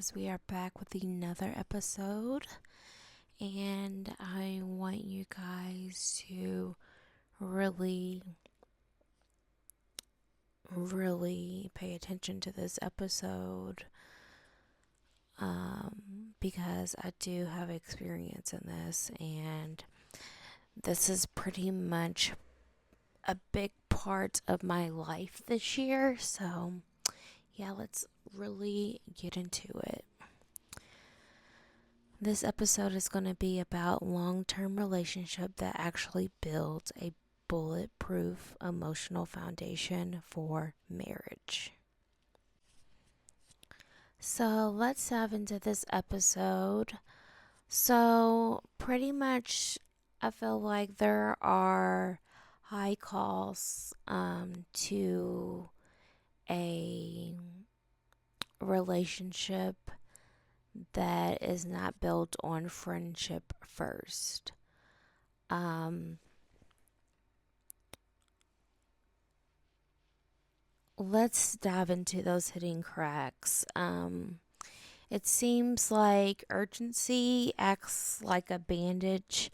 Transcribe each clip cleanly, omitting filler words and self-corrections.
guys. We are back with another episode, and I want you guys to really, really pay attention to this episode because I do have experience in this, and this is pretty much a big part of my life this year. So, yeah, let's really get into it. This episode is going to be about long-term relationship that actually builds a bulletproof emotional foundation for marriage. So let's dive into this episode. So pretty much I feel like there are high costs to a relationship that is not built on friendship first. Um, let's dive into those hidden cracks. It seems like urgency acts like a bandage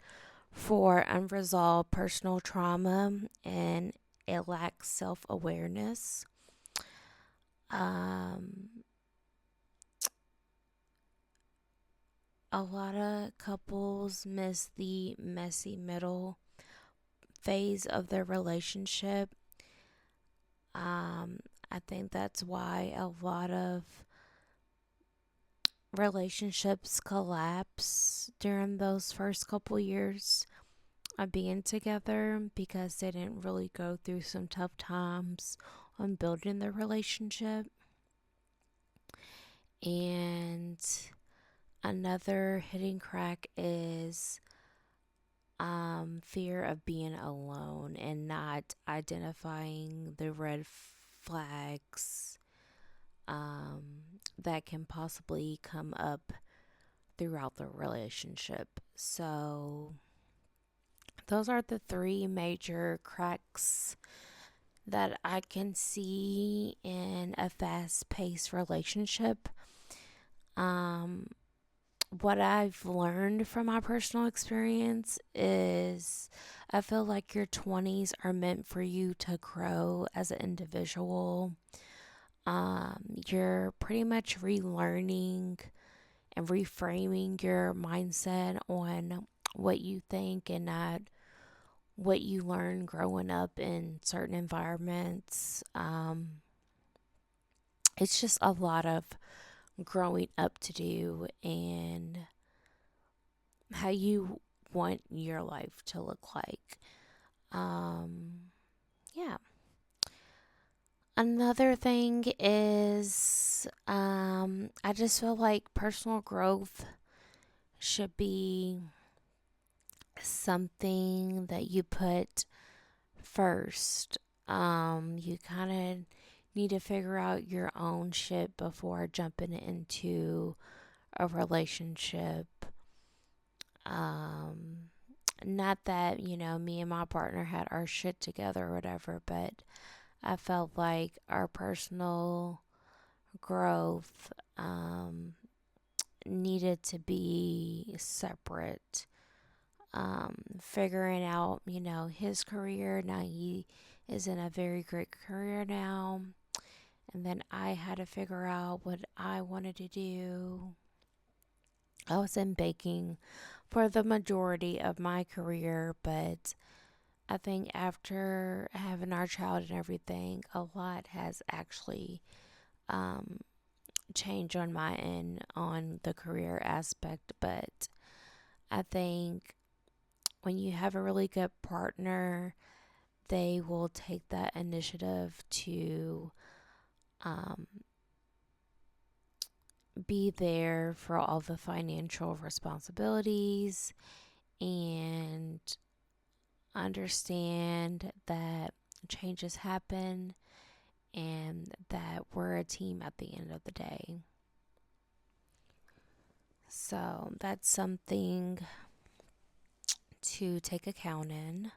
for unresolved personal trauma, and it lacks self awareness. Um, a lot of couples miss the messy middle phase of their relationship. Um, I think that's why a lot of relationships collapse during those first couple years of being together because they didn't really go through some tough times on building the relationship. And another hidden crack is fear of being alone and not identifying the red flags that can possibly come up throughout the relationship. So, those are the three major cracks that I can see in a fast paced relationship. Um, what I've learned from my personal experience is I feel like your 20s are meant for you to grow as an individual. You're pretty much relearning and reframing your mindset on what you think and not what you learn growing up in certain environments. It's just a lot of growing up to do and how you want your life to look like. Yeah. Another thing is, I just feel like personal growth should be something that you put first. You kind of need to figure out your own shit before jumping into a relationship. Um, Not that, me and my partner had our shit together or whatever, but I felt like our personal growth needed to be separate. Figuring out, his career. Now he is in a very great career now. And then I had to figure out what I wanted to do. I was in baking for the majority of my career, but I think after having our child and everything, a lot has actually um, changed on my end on the career aspect. But I think when you have a really good partner, they will take that initiative to um, be there for all the financial responsibilities and understand that changes happen and that we're a team at the end of the day. So that's something to take account in.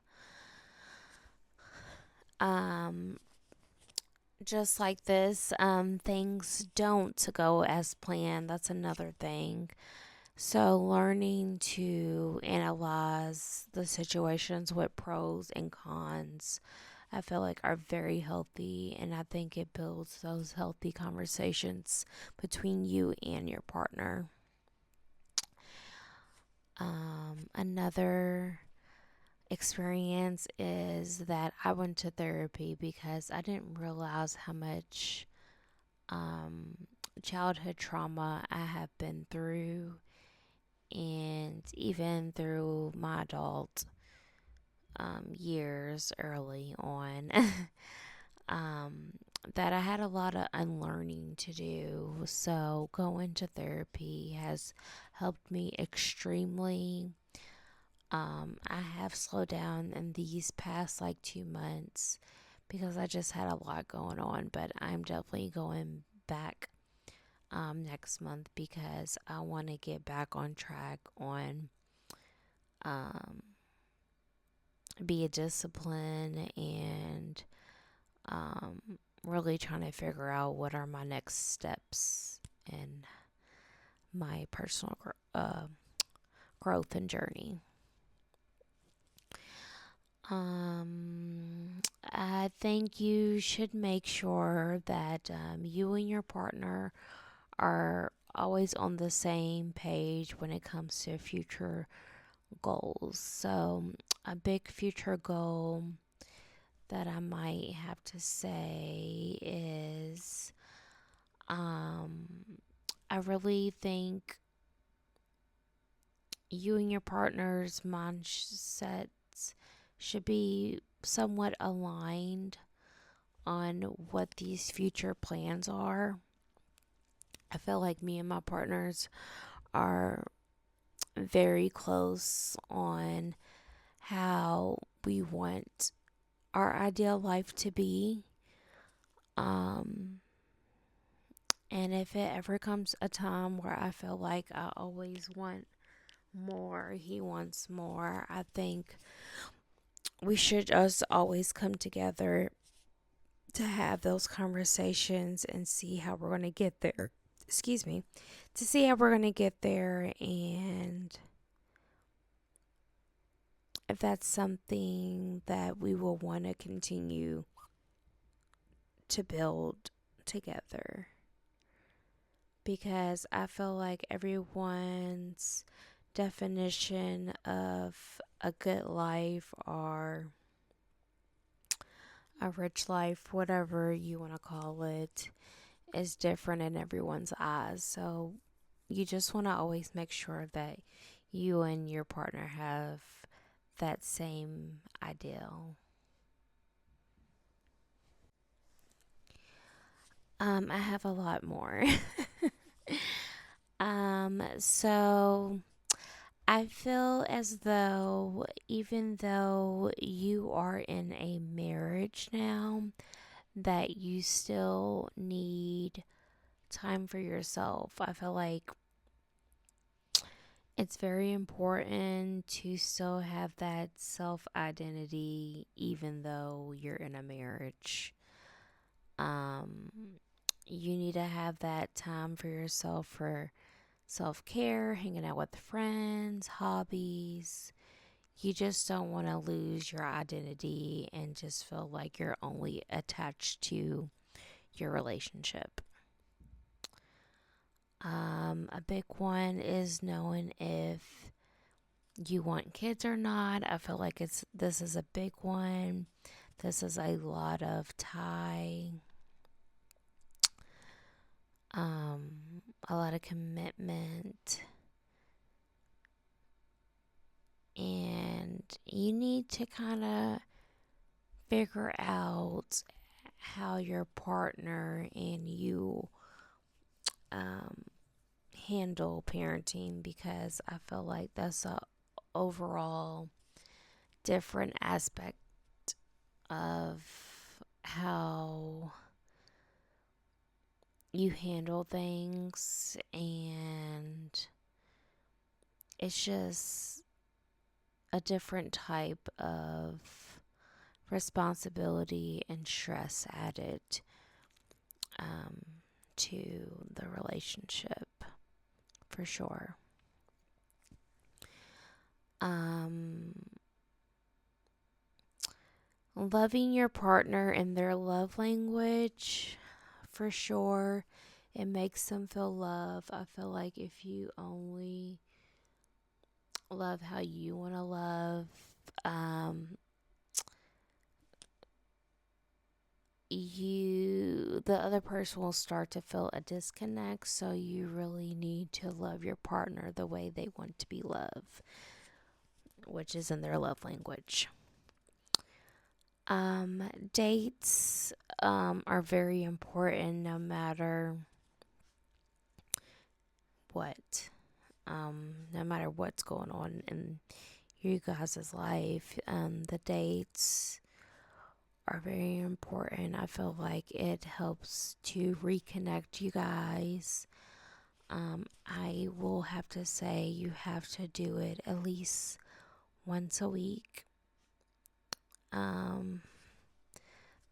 Um, just like this, things don't go as planned. That's another thing. So, learning to analyze the situations with pros and cons, I feel like are very healthy, and I think it builds those healthy conversations between you and your partner. Another experience is that I went to therapy because I didn't realize how much um, childhood trauma I have been through, and even through my adult years early on, um, that I had a lot of unlearning to do. So, going to therapy has helped me extremely. I have slowed down in these past like 2 months because I just had a lot going on, but I'm definitely going back next month because I want to get back on track on um, be a discipline and um, really trying to figure out what are my next steps in my personal growth and journey. I think you should make sure that you and your partner are always on the same page when it comes to future goals. So, a big future goal that I might have to say is um, I really think you and your partner's mindsets should be somewhat aligned on what these future plans are. I feel like me and my partners are very close on how we want our ideal life to be. Um, and if it ever comes a time where I feel like I always want more, he wants more, I think we should just always come together to have those conversations and see how we're going to get there. Excuse me. To see how we're going to get there, and if that's something that we will want to continue to build together. Because I feel like everyone's definition of a good life or a rich life, whatever you want to call it, is different in everyone's eyes. So you just want to always make sure that you and your partner have that same ideal. I have a lot more. So I feel as though even though you are in a marriage now, that you still need time for yourself. I feel like it's very important to still have that self identity even though you're in a marriage. Um, you need to have that time for yourself for self care, hanging out with friends, hobbies. You just don't want to lose your identity and just feel like you're only attached to your relationship. A big one is knowing if you want kids or not. I feel like this is a big one. This is a lot of a lot of commitment, and you need to kind of figure out how your partner and you um, handle parenting, because I feel like that's a overall different aspect of how you handle things, and it's just a different type of responsibility and stress added to the relationship, for sure. Loving your partner in their love language, for sure. It makes them feel love. I feel like if you only love how you want to love, um, the other person will start to feel a disconnect. So you really need to love your partner the way they want to be loved, which is in their love language. Dates are very important no matter what. No matter what's going on in you guys' life, the dates are very important. I feel like it helps to reconnect you guys. I will have to say you have to do it at least once a week.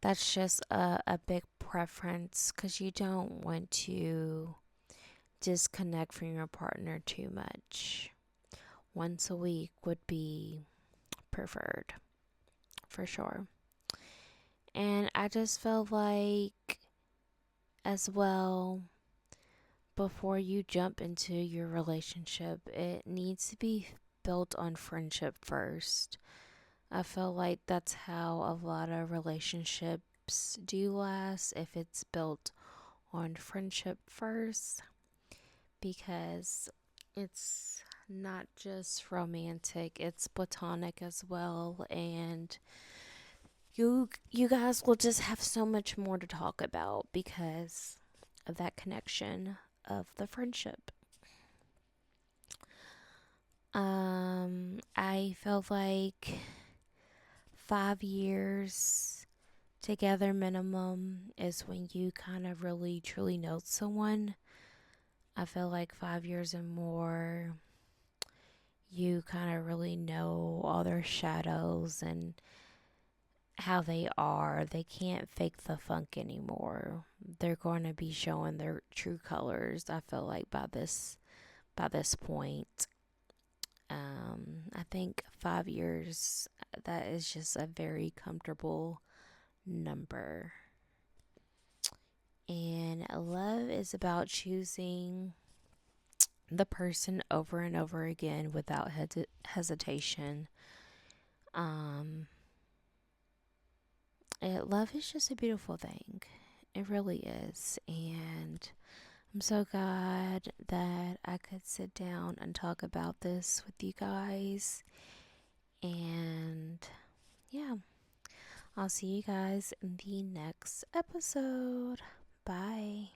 That's just a big preference because you don't want to disconnect from your partner too much. Once a week would be preferred, for sure. And I just feel like, as well, before you jump into your relationship, it needs to be built on friendship first. I feel like that's how a lot of relationships do last, if it's built on friendship first, because it's not just romantic, it's platonic as well, and you guys will just have so much more to talk about because of that connection of the friendship. I felt like 5 years together minimum is when you kind of really truly know someone. I feel like 5 years and more, you kind of really know all their shadows and how they are. They can't fake the funk anymore. They're going to be showing their true colors, I feel like, by this point. I think 5 years, that is just a very comfortable number. And love is about choosing the person over and over again without hesitation. Um, love is just a beautiful thing. It really is. And I'm so glad that I could sit down and talk about this with you guys. And yeah, I'll see you guys in the next episode. Bye.